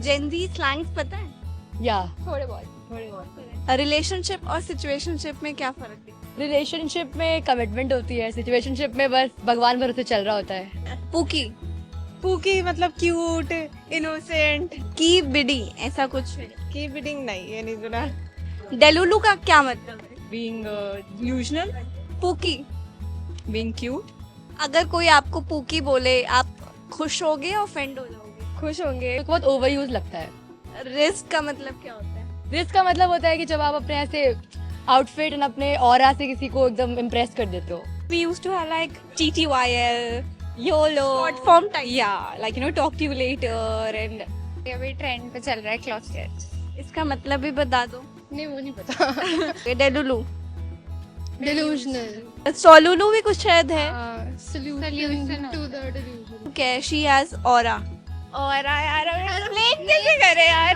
जेन ज़ी slangs पता है? या थोड़े बहुत। रिलेशनशिप और सिचुएशनशिप में क्या फर्क है? रिलेशनशिप में कमिटमेंट होती है, सिचुएशनशिप में बस भगवान भरोसे चल रहा होता है। पुकी, पूकी मतलब क्यूट, इनोसेंट। की बिडी, ऐसा कुछ है? की बिडिंग नहीं, ये नहीं सुना। डेलुलू का क्या मतलब है? Being delusional, पुकी, being cute. अगर कोई आपको पुकी बोले आप खुश होगे या ऑफेंड हो जाओगे? खुश होंगे। तो बहुत ओवर यूज लगता है। रिस्क का मतलब क्या होता है? रिस्क का मतलब होता है कि जब आप अपने ऐसे आउटफिट और अपने ऑरा से किसी को एकदम इम्प्रेस कर देते हो। We used to have like TTYL, YOLO, Short form type. Yeah, like talk to you later and अभी ट्रेंड पे चल रहा है क्लॉसेट। इसका मतलब भी बता दो। नहीं वो नहीं पता। डेलुलू, डिल्यूजनल। सोलुलू भी कुछ शायद है। Solution to the delusion. Okay, she has aura. और यार एक्सप्लेन कैसे करे यार।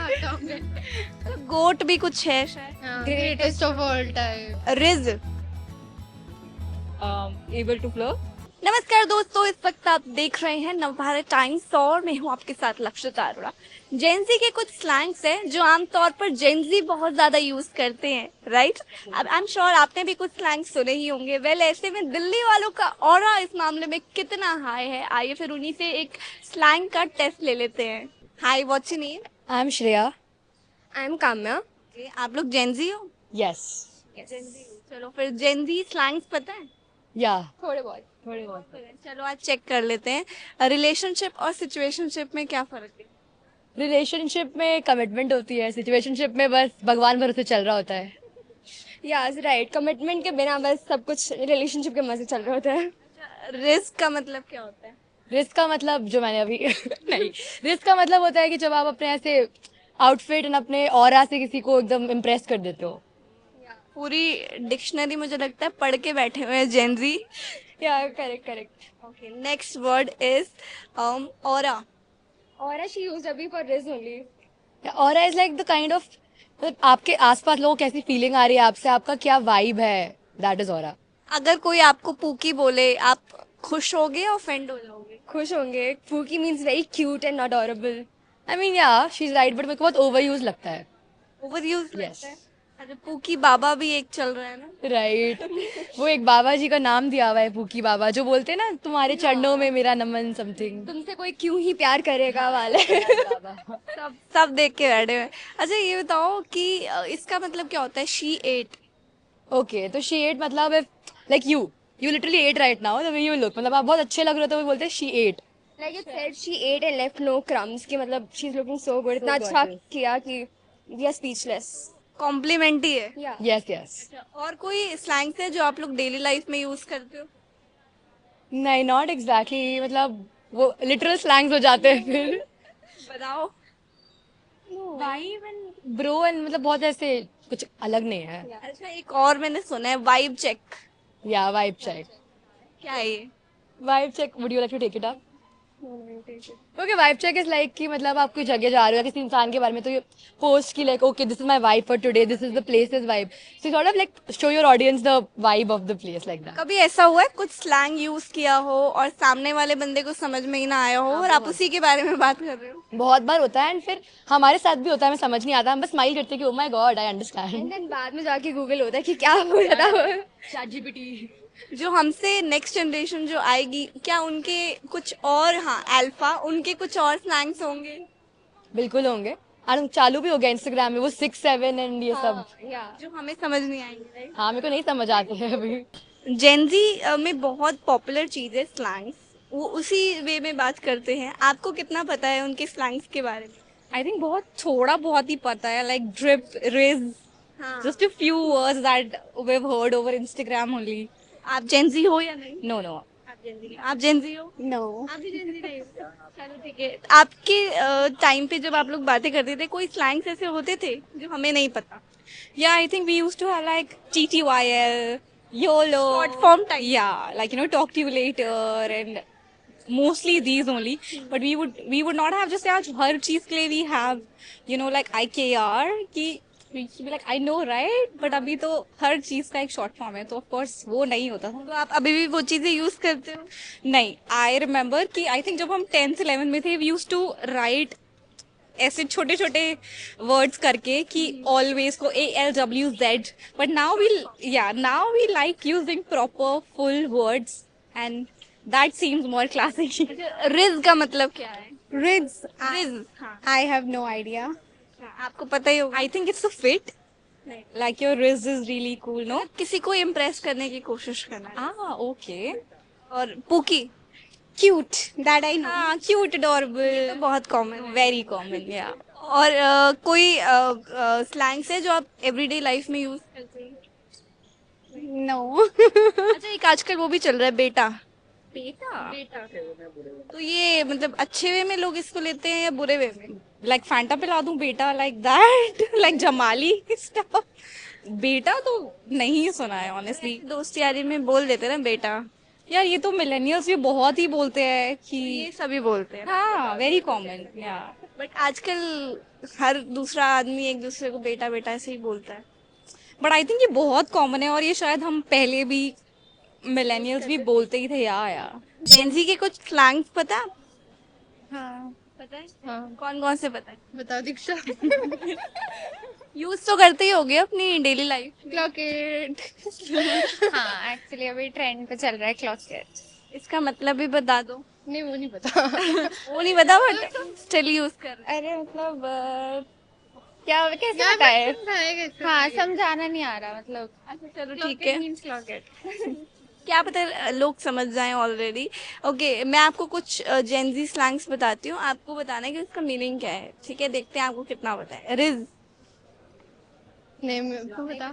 गोट भी कुछ है शायद। Greatest of all time. Ridge. Able to flow. नमस्कार दोस्तों, इस वक्त आप देख रहे हैं नवभारत टाइम्स और मैं हूं आपके साथ लक्षिता अरोड़ा। जेनजी के कुछ स्लैंग्स हैं जो आमतौर पर जेनजी बहुत ज्यादा यूज करते हैं, राइट? अब आई एम श्योर आपने भी कुछ स्लैंग सुने ही होंगे। वेल, ऐसे में दिल्ली वालों का ऑरा इस मामले में कितना हाई है, आइए फिर उन्हीं से एक स्लैंग का टेस्ट ले लेते हैं। Hi, what's your name? I am Shreya. I am Kamya. आप लोग जेनजी हो? यस। चलो फिर जेनजी स्लैंग्स पता है? या थोड़े बहुत। चलो आज चेक कर लेते हैं। रिलेशनशिप और सिचुएशनशिप में क्या फर्क है? रिलेशनशिप में कमिटमेंट होती है, सिचुएशनशिप में बस भगवान भरोसे चल रहा होता है। Yes, right. कमिटमेंट के बिना बस सब कुछ रिलेशनशिप के मजे चल रहा होता है। रिस्क का मतलब क्या होता है? रिस्क का मतलब जो मैंने अभी नहीं, रिस्क का मतलब होता है कि जब आप अपने ऐसे आउटफिट और अपने ऑरा से किसी को एकदम इम्प्रेस कर देते हो। पूरी डिक्शनरी मुझे लगता है पढ़ के बैठे हुए हैं Gen Z. Yeah, correct. Okay, next word is aura. Aura she used अभी for Riz only. Aura is like the kind of, आपके आसपास लोगों को कैसी फीलिंग आ रही है आपसे, आपका क्या वाइब है, दैट इज ऑरा। अगर कोई आपको पूकी बोले आप खुश होगे या ऑफेंड हो जाओगे? खुश होंगे। Pookie means very cute and adorable. I mean या शी इज राइट, बट मेरे को बहुत ओवर यूज लगता है। Over use Yes. लगता है। अरे पूकी बाबा भी एक चल रहा है ना। राइट वो एक बाबा जी का नाम दिया हुआ है, पूकी बाबा, जो बोलते हैं ना तुम्हारे चरणों में मेरा नमन समथिंग। तुमसे कोई क्यों ही प्यार करेगा वाले। सब देख के बैठे हुए हैं। अच्छा ये बताओ कि इसका मतलब क्या होता है? She ate. ओके, तो शी एट मतलब like you literally ate right now the way you look, मतलब आप बहुत अच्छे लग रहे हो तो वो बोलते हैं she ate. Like it said, she ate and left no crumbs. कि मतलब she's looking so good. इतना अच्छा किया कि we are speechless. कॉम्प्लीमेंट ही है। Yeah. Yes yes. और कोई स्लैंग्स है जो आप लोग डेली लाइफ में यूज करते हो? नहीं, नॉट एग्जैक्टली, मतलब वो लिटरल स्लैंग्स हो जाते हैं फिर। बताओ। वाइब एंड ब्रो एंड मतलब बहुत ऐसे कुछ अलग नहीं है। अच्छा, एक और मैंने सुना है वाइब चेक। या वाइब चेक। क्या है ये? Vibe check, would you like to take it up? Okay, vibe check is like कि मतलब आप कोई जगह जा रहे हो किसी इंसान के बारे में, तो ये पोस्ट की like okay this is my vibe for today, this is the place is vibe, so sort of like show your audience the vibe of the place like that. कभी ऐसा हुआ है कुछ स्लैंग यूज किया हो और सामने वाले बंदे को समझ में ही ना आया हो और आप उसी के बारे में बात कर रहे हो? बहुत बार होता है एंड फिर हमारे साथ भी होता है, हमें समझ नहीं आता, हम बस स्माइल करते हैं कि oh my God I And understand. then बाद में जाके गूगल होता है कि क्या हो रहा था। ChatGPT। जो हमसे नेक्स्ट जनरेशन जो आएगी, क्या उनके कुछ और, हाँ अल्फा, उनके कुछ और स्लैंग्स होंगे? बिल्कुल होंगे, और चालू भी हो गया इंस्टाग्राम में वो 6 7 एंड ये सब। Yeah. जो हमें समझ नहीं आएंगे, राइट? हाँ, मेरे को नहीं समझ आते हैं अभी। जेनजी में बहुत पॉपुलर चीज है स्लैंग्स, वो उसी वे में बात करते हैं। आपको कितना पता है उनके स्लैंग्स के बारे में? I think थोड़ा बहुत ही पता है, like drip, riz, हाँ। just a few words that we've heard over Instagram only. आप जेनजी हो या नहीं? No. आप जेनजी हो? No. आप भी जेनजी नहीं हो? चलो ठीक है। आपके टाइम पे जब आप लोग बातें करते थे, कोई स्लैंग्स ऐसे होते थे जो हमें नहीं पता? Yeah, I think we used to have like TTYL, YOLO. Short form type. Yeah, like talk to you later and mostly these only. But we would not have just यार हर चीज के लिए we have like IKR कि we be like I know right, but अभी तो हर चीज का एक शॉर्ट फॉर्म है, तो ऑफ कोर्स वो नहीं होता था। तो आप अभी भी वो चीजें यूज करते हो? नहीं, आई रिमेम्बर कि आई थिंक जब हम 10th 11th में थे, वी यूज टू राइट ऐसे छोटे छोटे वर्ड्स करके कि ऑलवेज को ALWZ, but now we like using proper full words and that seems more classic. Rizz का मतलब क्या है? Riz. रिज, हाँ, I have no idea. आपको पता ही होगा. I think it's a fit. Like your riz is really cool, no? किसी को इम्प्रेस करने की कोशिश करना है. Ah, okay. और पुकी Cute. That I know. हाँ, cute, adorable. तो बहुत कॉमन है. Very common, yeah. और कोई स्लैंग्स है जो आप एवरीडे लाइफ में यूज करते हैं? No. अच्छा, एक आजकल वो भी चल रहा है, बेटा. बेटा. तो ये मतलब अच्छे वे में लोग इसको लेते हैं या बुरे वे में? Like Fanta पिला दूं बेटा, like that. Like Jamali stuff. बेटा तो नहीं सुना है honestly. दोस्त यारी में बोल देते हैं ना बेटा. यार ये तो मिलेनियल्स भी बहुत ही बोलते हैं कि ये सभी बोलते हैं. हाँ, वेरी कॉमन. या बट आजकल हर दूसरा आदमी एक दूसरे को बेटा बेटा ऐसे ही बोलता है. बट आई थिंक ये बहुत कॉमन है और ये शायद हम पहले भी मिलेनियल्स भी बोलते ही थे. या जेनजी के कुछ स्लैंग्स पता है? हाँ. पता है. हाँ. कौन कौन से पता है? बताओ दीक्षा. यूज तो करते ही होगे अपनी डेली लाइफ. Clocket. हाँ एक्चुअली अभी ट्रेंड पे चल रहा है क्लॉकेट. इसका मतलब भी बता दो. नहीं वो नहीं पता. वो नहीं बता बट स्टिल यूज कर रहे अरे मतलब क्या कैसे बताए? समझाएगा हाँ समझाना नहीं आ रहा मतलब. हैं. अच्छा चलो ठीक है. मीन्स क्लॉकेट. क्या पता लोग समझ जाएं ऑलरेडी. ओके, मैं आपको कुछ जेनजी स्लैंग्स बताती हूँ. आपको बताना है कि उसका मीनिंग क्या है. ठीक है, देखते हैं आपको कितना पता है. रिज. नहीं तू बता.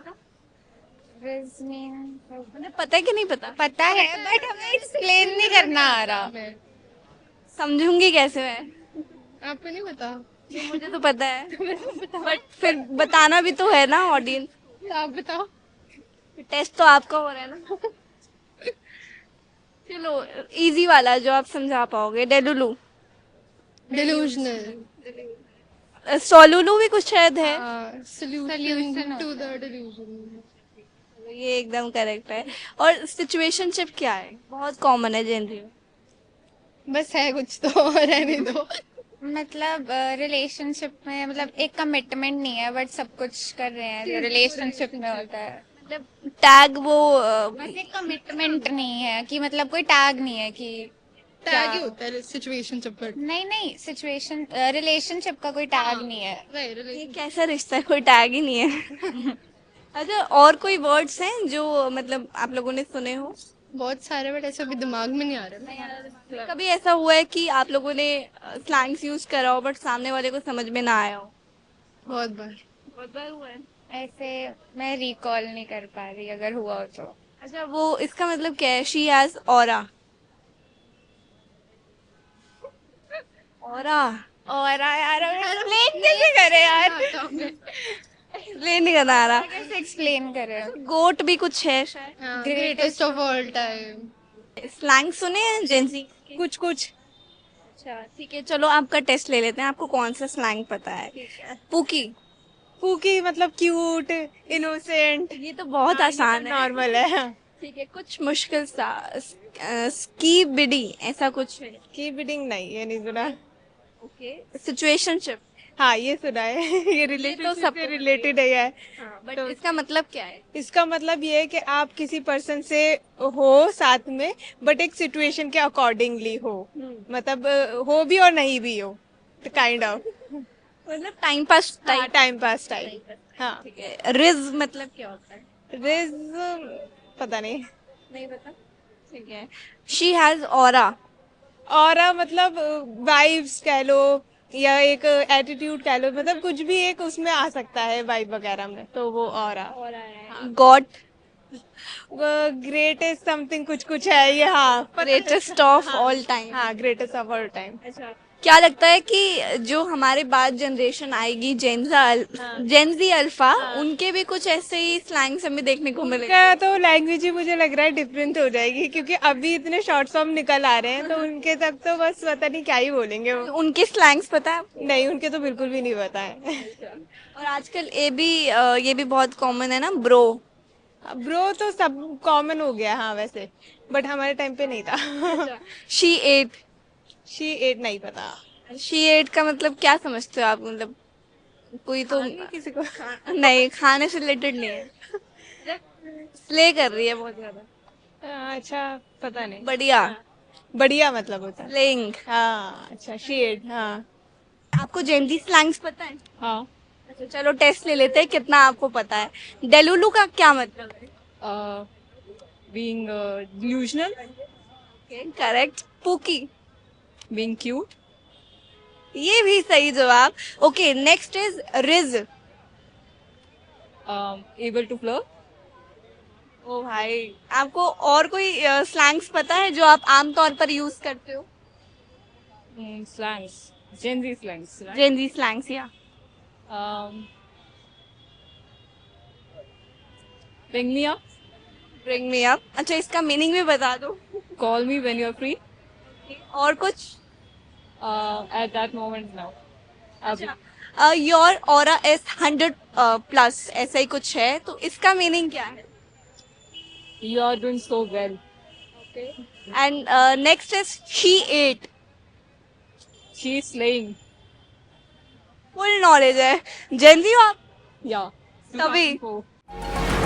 रिज मीन मतलब पता है कि नहीं पता? पता है बट हमें एक्सप्लेन नहीं करना आ रहा. मैं समझूंगी कैसे मैं? आपको नहीं पता. मुझे तो पता है बट फिर बताना भी तो है ना ऑडियंस. तो आप बताओ. टेस्ट तो आपका हो रहा है ना. चलो इजी वाला जो आप समझा पाओगे. डेलुलू. Delusional. सोलुलू भी कुछ शायद है. Solution to the delusion. ये एकदम करेक्ट है. और सिचुएशनशिप क्या है? बहुत कॉमन है जेनजी में. बस है कुछ तो रहने दो. मतलब रिलेशनशिप में मतलब एक कमिटमेंट नहीं है बट सब कुछ कर रहे हैं जो रिलेशनशिप में होता है. मतलब टैग वो बस एक कमिटमेंट नहीं है कि मतलब कोई टैग नहीं है कि टैग ही होता है सिचुएशन सब पर. नहीं सिचुएशन रिलेशनशिप का कोई टैग नहीं है. ये कैसा रिश्ता है? कोई टैग ही नहीं है. अच्छा, और कोई वर्ड्स हैं जो मतलब आप लोगों ने सुने हो? बहुत सारे बट ऐसे अभी दिमाग में नहीं आ रहा. कभी ऐसा हुआ है कि आप लोगों ने स्लैंग्स यूज करा हो बट सामने वाले को समझ में ना आया हो? बहुत बार. बहुत बार हुआ है. ऐसे मैं रिकॉल नहीं कर पा रही अगर हुआ हो तो. अच्छा, वो इसका मतलब क्या है? She has aura. ऑरा. और यार एक्सप्लेन कैसे करे यार. एक्सप्लेन नहीं करना आ रहा. कैसे एक्सप्लेन करे. गोट भी कुछ है शायद. Greatest of all time. Slang सुने हैं जेंजी? कुछ कुछ. अच्छा ठीक है, चलो आपका टेस्ट ले लेते हैं. आपको कौन सा स्लैंग पता है? पुकी. कुकी मतलब क्यूट, इनोसेंट. ये तो बहुत आसान है. नॉर्मल है. ठीक है, कुछ मुश्किल सा. स्की बिडी ऐसा कुछ है? की बिडिंग नहीं, ये नहीं सुना. ओके. सिचुएशनशिप. हाँ ये सुना है. ये रिलेशनशिप सब से रिलेटेड है यार. बट इसका मतलब क्या है? इसका मतलब ये है कि आप किसी पर्सन से हो साथ में बट एक सिचुएशन के अकॉर्डिंगली हो. मतलब हो भी और नहीं भी हो. काइंड ऑफ मतलब time pass type. Time pass time. हाँ. ठीक है. रिज मतलब क्या होता है? रिज पता नहीं. नहीं पता. ठीक है. She has aura. और मतलब वाइब्स कह लो या एक एटीट्यूड कह लो, मतलब कुछ भी एक उसमें आ सकता है वाइब वगैरह में, तो वो ऑरा. गॉड. ग्रेटेस्ट समथिंग कुछ कुछ है ये. हाँ ग्रेटेस्ट ऑफ ऑल टाइम. हाँ ग्रेटेस्ट ऑफ ऑल टाइम. अच्छा, क्या लगता है कि जो हमारे बाद जनरेशन आएगी जेनजी अल्फा, उनके भी कुछ ऐसे ही स्लैंग्स हमें देखने को मिलेगा? क्या तो लैंग्वेज ही मुझे लग रहा है डिफरेंट हो जाएगी, क्योंकि अभी इतने शॉर्ट फॉर्म निकल आ रहे हैं तो उनके तक तो बस पता नहीं क्या ही बोलेंगे वो. उनके स्लैंग्स पता है? नहीं उनके तो बिल्कुल भी नहीं पता है. और आजकल ये भी बहुत कॉमन है ना, ब्रो. ब्रो तो सब कॉमन हो गया. हाँ वैसे बट हमारे टाइम पे नहीं था. She eight. शी एट नहीं पता. शी एट का मतलब क्या समझते हो आप? मतलब कोई तो किसी को नहीं, खाने से रिलेटेड नहीं है, स्ले कर रही है बहुत ज्यादा। अच्छा पता नहीं। बढ़िया। बढ़िया मतलब होता है। स्लेइंग। हाँ अच्छा शेड हाँ। आपको जेनजी स्लैंग्स पता है? हाँ अच्छा चलो टेस्ट ले लेते हैं कितना आपको पता है। डेलुलू का क्या मतलब है? Being delusional, correct. Pookie. being cute, ये भी सही जवाब। Okay next is rizz. able to flirt, ओ भाई, आपको और कोई स्लैंग्स पता है जो आप आमतौर पर यूज करते हो? slangs, Gen Z slangs, right? Gen Z slangs या Um, Ring me up, bring me up. अच्छा इसका मीनिंग भी बता दो। call me when you're free. और कुछ? At that moment now. अभी योर ऑरा इज 100 प्लस, ऐसा ही कुछ है, तो इसका मीनिंग क्या है? you are doing so well. And next is she ate. She is slaying. Full knowledge है। जेनजी हो आप? Yeah. तभी। 2004.